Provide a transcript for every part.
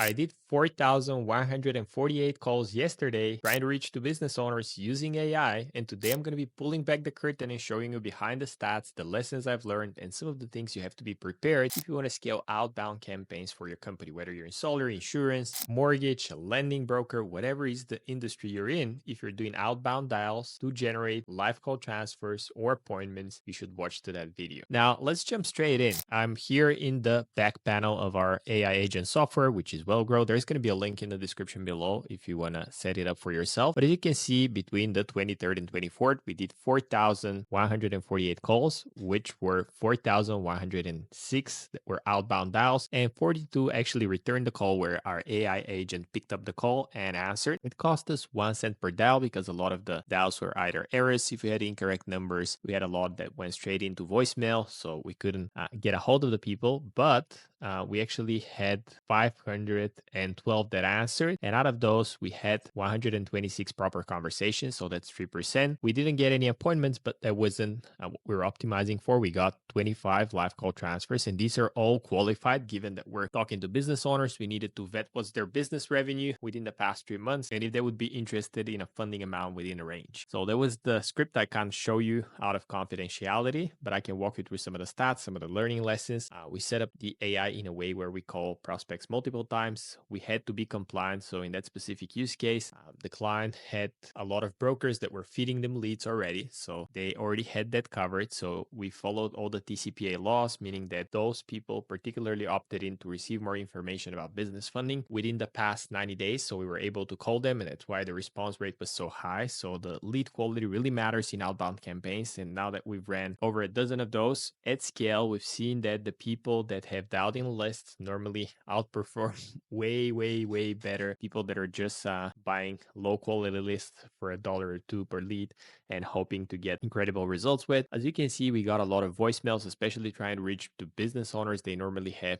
I did 4,148 calls yesterday trying to reach to business owners using AI, and today I'm going to be pulling back the curtain and showing you behind the stats, the lessons I've learned, and some of the things you have to be prepared if you want to scale outbound campaigns for your company, whether you're in solar, insurance, mortgage, a lending broker, whatever is the industry you're in. If you're doing outbound dials to generate live call transfers or appointments, you should watch to that video. Now, let's jump straight in. I'm here in the back panel of our AI agent software, which is WellGrow. There's going to be a link in the description below if you want to set it up for yourself. But as you can see, between the 23rd and 24th, we did 4,148 calls, which were 4,106 that were outbound dials, and 42 actually returned the call where our AI agent picked up the call and answered. It cost us 1 cent per dial because a lot of the dials were either errors if we had incorrect numbers. We had a lot that went straight into voicemail, so we couldn't get a hold of the people, but we actually had 512 that answered, and out of those we had 126 proper conversations, so that's 3%. We didn't get any appointments, but that wasn't what we were optimizing for. We got 25 live call transfers, and these are all qualified. Given that we're talking to business owners, we needed to vet what's their business revenue within the past 3 months and if they would be interested in a funding amount within a range. So that was the script. I can't show you out of confidentiality, but I can walk you through some of the stats, some of the learning lessons. We set up the AI in a way where we call prospects multiple times. We had to be compliant. So in that specific use case, the client had a lot of brokers that were feeding them leads already. So they already had that covered. So we followed all the TCPA laws, meaning that those people particularly opted in to receive more information about business funding within the past 90 days. So we were able to call them, and that's why the response rate was so high. So the lead quality really matters in outbound campaigns. And now that we've ran over a dozen of those at scale, we've seen that the people that have dialed in lists normally outperform way better people that are just buying low quality lists for $1 or $2 per lead and hoping to get incredible results with. As you can see, we got a lot of voicemails, especially trying to reach to business owners. They normally have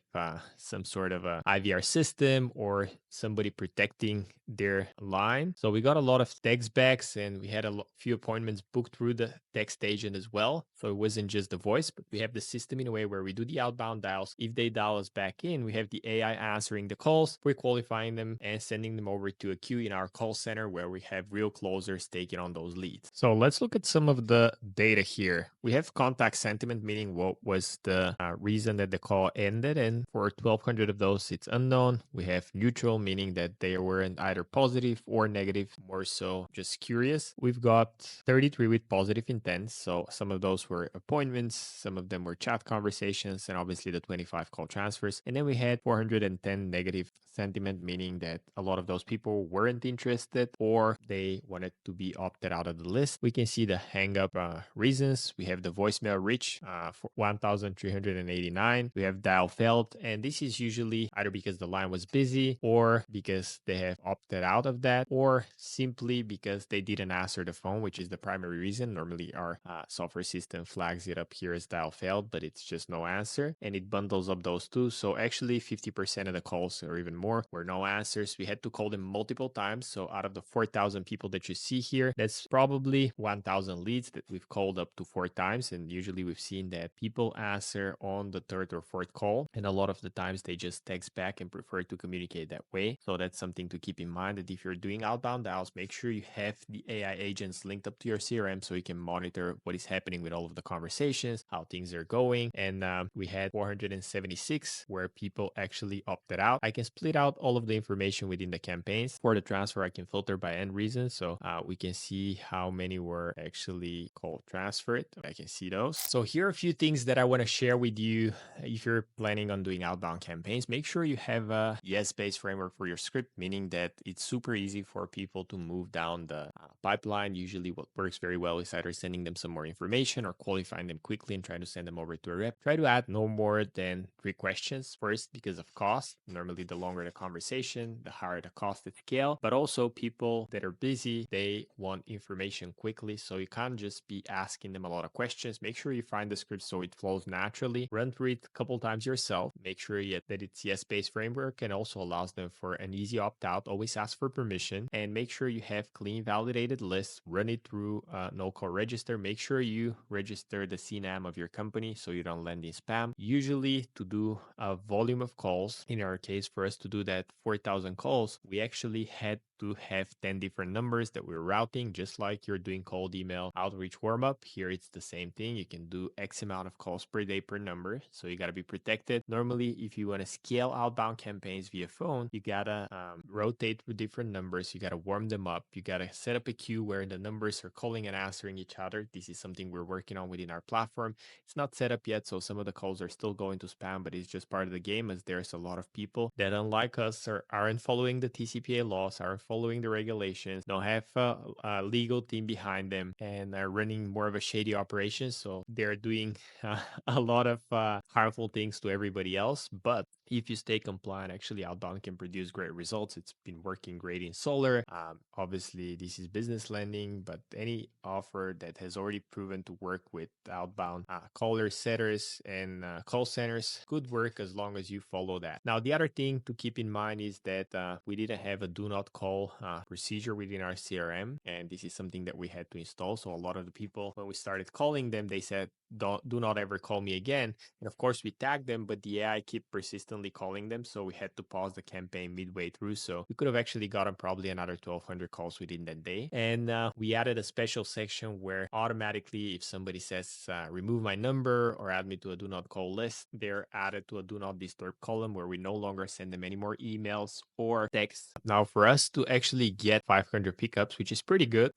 some sort of a IVR system or somebody protecting their line. So we got a lot of text backs, and we had a few appointments booked through the text agent as well. So it wasn't just the voice, but we have the system in a way where we do the outbound dials. If they dial us back in, we have the AI answering the calls, pre-qualifying them, and sending them over to a queue in our call center where we have real closers taking on those leads. So let's look at some of the data here. We have contact sentiment, meaning what was the reason that the call ended, and for 1,200 of those, it's unknown. We have neutral, meaning that they weren't either positive or negative, more so just curious. We've got 33 with positive intent, so some of those were appointments, some of them were chat conversations, and obviously the 25 call transfers. And then we had 410 negative sentiment, meaning that a lot of those people weren't interested or they wanted to be opted out of the list. We can see the hang up reasons. We have the voicemail reach for 1,389. We have dial failed, and this is usually either because the line was busy or because they have opted out of that, or simply because they didn't answer the phone, which is the primary reason. Normally our software system flags it up here as dial failed, but it's just no answer, and it bundles up those two. So actually 50% of the calls or even more were no answers. We had to call them multiple times. So out of the 4,000 people that you see here, that's probably 1,000 leads that we've called up to 4 times. And usually we've seen that people answer on the 3rd or 4th call, and a lot of the times they just text back and prefer to communicate that way. So that's something to keep in mind, that if you're doing outbound dials, make sure you have the AI agents linked up to your CRM so you can monitor what is happening with all of the conversations, how things are going. And we had 476 where people actually opted out. I can split out all of the information within the campaigns. For the transfer, I can filter by end reason, so we can see how many were actually call transferred. I can see those. So here are a few things that I want to share with you. If you're planning on doing outbound campaigns, make sure you have a yes-based framework for your script, meaning that it's super easy for people to move down the pipeline. Usually what works very well is either sending them some more information or qualifying them quickly and trying to send them over to a rep. Try to add no more than 3 questions first because of cost. Normally the longer the conversation, the higher the cost at scale, but also people that are busy, they want information quickly. So you can't just be asking them a lot of questions. Make sure you find the script so it flows naturally. Run through it a couple times yourself. Make sure that it's yes-based framework and also allows them for an easy opt-out. Always ask for permission, and make sure you have clean validated lists. Run it through no-call register. Make sure you register the CNAM of your company so you don't land in spam. Usually to do a volume of calls, in our case, for us to do that 4,000 calls, we actually had to have 10 different numbers that we're routing, just like you're doing cold email outreach warm up. Here it's the same thing. You can do X amount of calls per day per number. So you got to be protected. Normally, if you want to scale outbound campaigns via phone, you got to rotate with different numbers. You got to warm them up. You got to set up a queue where the numbers are calling and answering each other. This is something we're working on within our platform. It's not set up yet, so some of the calls are still going to spam, but it's just part of the game, as there's a lot of people that, unlike us, aren't following the TCPA laws, aren't following the regulations, don't have a legal team behind them, and are running more of a shady operation. So they're doing a lot of harmful things to everybody else. But if you stay compliant, actually outbound can produce great results. It's been working great in solar. Obviously, this is business lending, but any offer that has already proven to work with outbound callers, setters, and call centers could work as long as you follow that. Now, the other thing to keep in mind is that we didn't have a do not call procedure within our CRM, and this is something that we had to install. So a lot of the people, when we started calling them, they said, do not ever call me again. And of course, we tagged them, but the AI kept persistently calling them. So we had to pause the campaign midway through. So we could have actually gotten probably another 1,200 calls within that day. And we added a special section where automatically, if somebody says, remove my number or add me to a do not call list, they're added to a do not disturb column where we no longer send them any more emails or texts. Now, for us to actually get 500 pickups, which is pretty good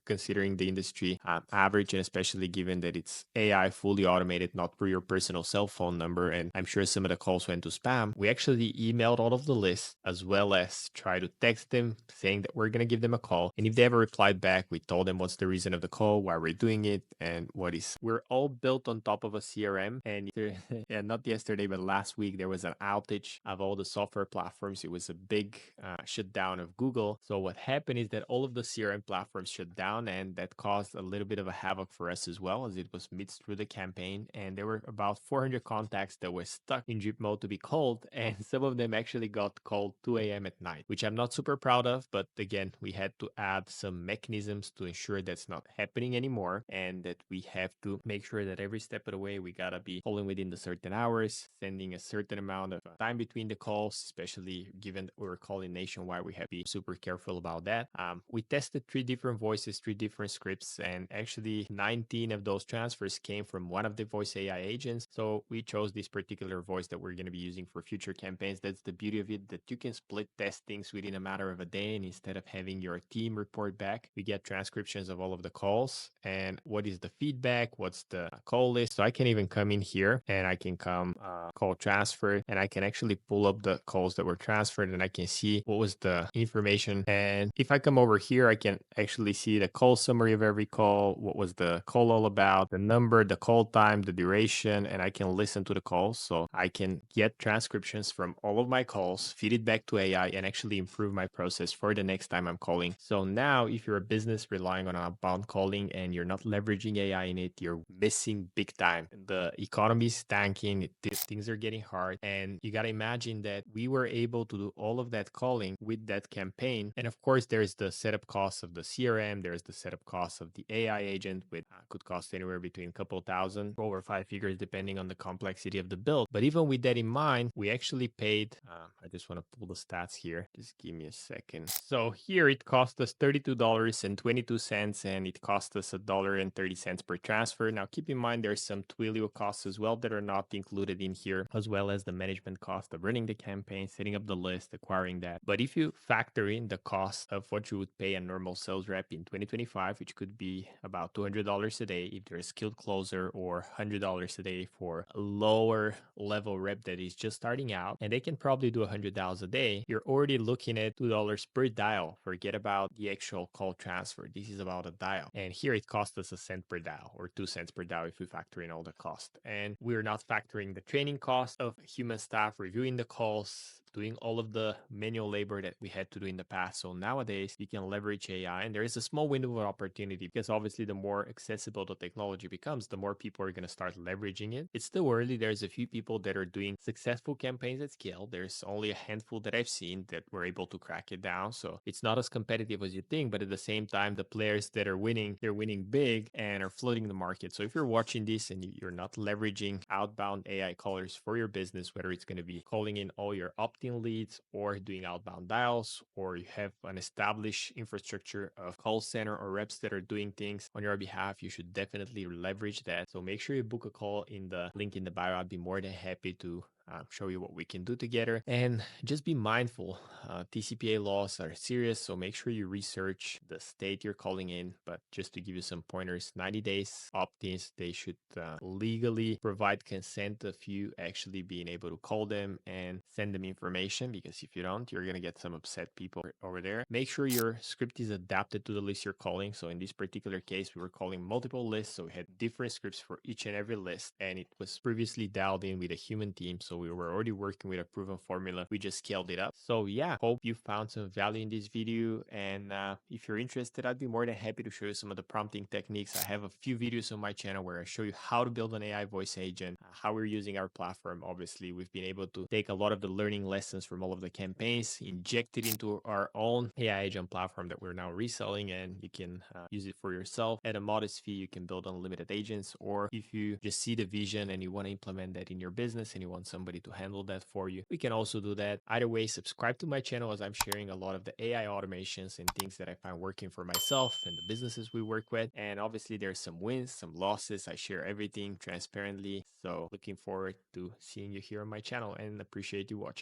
considering the industry average, and especially given that it's AI fully automated, not through your personal cell phone number. And I'm sure some of the calls went to spam. We actually emailed all of the lists as well as try to text them saying that we're going to give them a call. And if they ever replied back, we told them what's the reason of the call, why we're doing it, and what is. We're all built on top of a CRM. And yeah, not yesterday, but last week, there was an outage of all the software platforms. It was a big shutdown of Google. So what happened is that all of the CRM platforms shut down, and that caused a little bit of a havoc for us as well, as it was midst through the campaign. And there were about 400 contacts that were stuck in drip mode to be called, and some of them actually got called 2 a.m. at night, which I'm not super proud of. But again, we had to add some mechanisms to ensure that's not happening anymore, and that we have to make sure that every step of the way we gotta be calling within the certain hours, sending a certain amount of time between the calls, especially given that we're calling nationwide. We have to be super careful about that. We tested 3 different voices, 3 different scripts, and actually 19 of those transfers came from one of the voice AI agents. So we chose this particular voice that we're going to be using for future campaigns. That's the beauty of it, that you can split test things within a matter of a day, and instead of having your team report back, we get transcriptions of all of the calls and what is the feedback, what's the call list. So I can even come in here and I can come call transfer, and I can actually pull up the calls that were transferred, and I can see what was the information. And if I come over here, I can actually see the call summary of every call, what was the call all about, the number, the call time, the duration, and I can listen to the calls. So I can get transcriptions from all of my calls, feed it back to AI, and actually improve my process for the next time I'm calling. So now, if you're a business relying on outbound calling and you're not leveraging AI in it, you're missing big time. The economy is tanking, things are getting hard, and you got to imagine that we were able to do all of that calling with that campaign. And of course, there's the setup costs of the CRM, there's the setup costs of the AI agent, which could cost anywhere between a couple thousand, over 5 figures, depending on the complexity of the build. But even with that in mind, we actually paid, I just want to pull the stats here. Just give me a second. So here it cost us $32.22, and it cost us $1.30 per transfer. Now keep in mind there's some Twilio costs as well that are not included in here, as well as the management cost of running the campaign, setting up the list, acquiring that. But if you factor in the cost of what you would pay a normal sales rep in 2025, which could be about $200 a day if they're a skilled closer, or $100 a day for a lower level rep that is just starting out, and they can probably do 100 dials a day, you're already looking at $2 per dial. Forget about the actual call transfer. This is about a dial. And here it costs us a cent per dial, or 2 cents per dial if we factor in all the cost. And we're not factoring the training cost of human staff reviewing the calls, doing all of the manual labor that we had to do in the past. So nowadays you can leverage AI, and there is a small window of opportunity, because obviously the more accessible the technology becomes, the more people are going to start leveraging it. It's still early. There's a few people that are doing successful campaigns at scale. There's only a handful that I've seen that were able to crack it down. So it's not as competitive as you think, but at the same time, the players that are winning, they're winning big and are flooding the market. So if you're watching this and you're not leveraging outbound AI callers for your business, whether it's going to be calling in all your opt prospecting leads or doing outbound dials, or you have an established infrastructure of call center or reps that are doing things on your behalf, you should definitely leverage that. So make sure you book a call in the link in the bio. I'd be more than happy to show you what we can do together. And just be mindful, TCPA laws are serious, so make sure you research the state you're calling in. But just to give you some pointers, 90 days opt-ins, they should legally provide consent of you actually being able to call them and send them information, because if you don't, you're going to get some upset people over there. Make sure your script is adapted to the list you're calling. So in this particular case, we were calling multiple lists, so we had different scripts for each and every list, and it was previously dialed in with a human team, so we were already working with a proven formula. We just scaled it up. So yeah, hope you found some value in this video, and if you're interested, I'd be more than happy to show you some of the prompting techniques. I have a few videos on my channel where I show you how to build an AI voice agent, how we're using our platform. Obviously, we've been able to take a lot of the learning lessons from all of the campaigns, inject it into our own AI agent platform that we're now reselling, and you can use it for yourself. At a modest fee, you can build unlimited agents, or if you just see the vision and you want to implement that in your business and you want somebody to handle that for you, we can also do that. Either way, subscribe to my channel, as I'm sharing a lot of the AI automations and things that I find working for myself and the businesses we work with. And obviously there's some wins, some losses. I share everything transparently. So looking forward to seeing you here on my channel, and appreciate you watching.